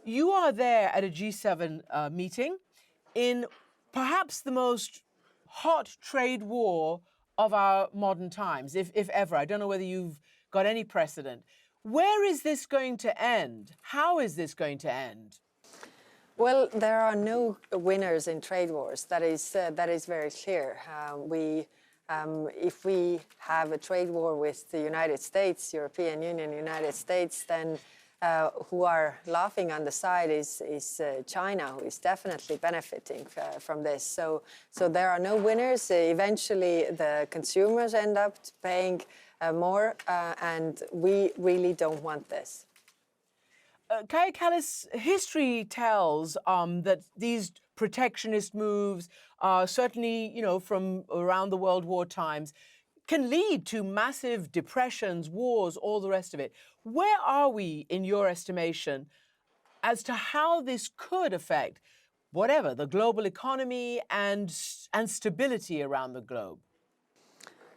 You are there at a G7 meeting in perhaps the most hot trade war of our modern times, if ever. I don't know whether you've got any precedent. Where is this going to end? How is this going to end? Well, there are no winners in trade wars. That is very clear. If we have a trade war with the United States, European Union, United States, then who are laughing on the side is China, who is definitely benefiting from this. So there are no winners. Eventually, the consumers end up paying more, and we really don't want this. Kaja Kallas, history tells that these protectionist moves, certainly, from around the World War times, can lead to massive depressions, wars, all the rest of it. Where are we, in your estimation, as to how this could affect whatever, the global economy and stability around the globe?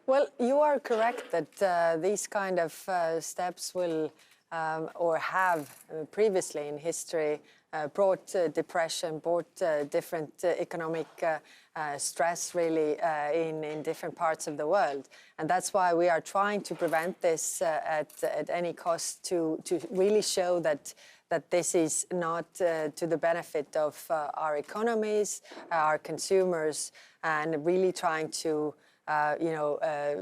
Well, you are correct that these kind of steps will or have previously in history brought depression, brought different economic stress really in different parts of the world. And that's why we are trying to prevent this at any cost to really show that this is not to the benefit of our economies, our consumers, and really trying to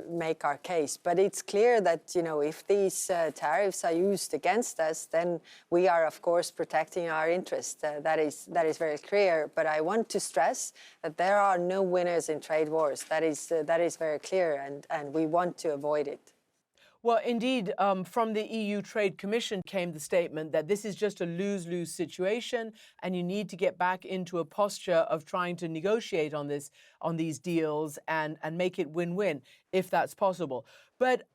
make our case. But it's clear that, if these tariffs are used against us, then we are, of course, protecting our interests. That is very clear. But I want to stress that there are no winners in trade wars. That is very clear, and we want to avoid it. Well, indeed, from the EU Trade Commission came the statement that this is just a lose-lose situation, and you need to get back into a posture of trying to negotiate on these deals and make it win-win, if that's possible. But,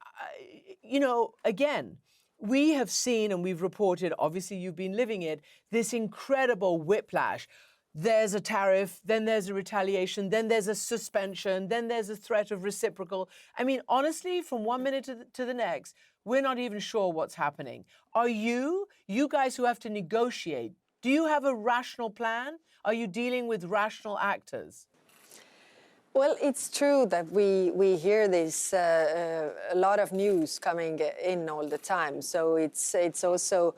again, we have seen and we've reported, obviously you've been living it, this incredible whiplash. There's a tariff, then there's a retaliation, then there's a suspension, then there's a threat of reciprocal. I mean, honestly, from one minute to the next, we're not even sure what's happening. Are you guys who have to negotiate, do you have a rational plan? Are you dealing with rational actors? Well, it's true that we hear this a lot of news coming in all the time. So it's also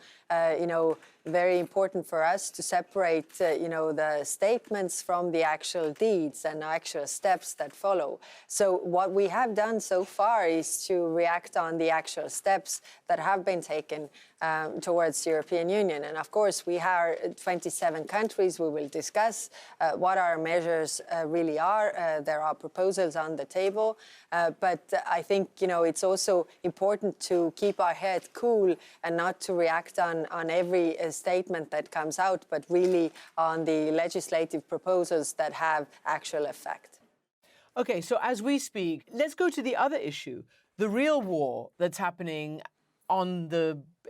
very important for us to separate the statements from the actual deeds and actual steps that follow. So what we have done so far is to react on the actual steps that have been taken towards the European Union. And of course, we are 27 countries. We will discuss what our measures really are. There are proposals on the table. But I think, it's also important to keep our head cool and not to react on every statement that comes out, but really on the legislative proposals that have actual effect. Okay, so as we speak, let's go to the other issue, the real war that's happening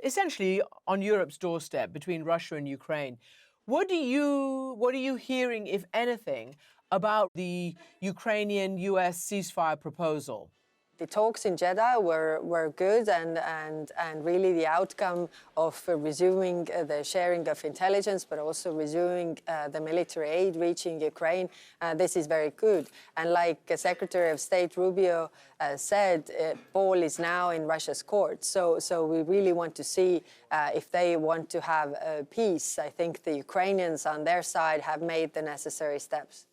essentially on Europe's doorstep between Russia and Ukraine. What are you hearing, if anything, about the Ukrainian-US ceasefire proposal? The talks in Jeddah were good, and really the outcome of resuming the sharing of intelligence, but also resuming the military aid reaching Ukraine, this is very good. And like Secretary of State Rubio said, ball is now in Russia's court. So we really want to see if they want to have peace. I think the Ukrainians on their side have made the necessary steps.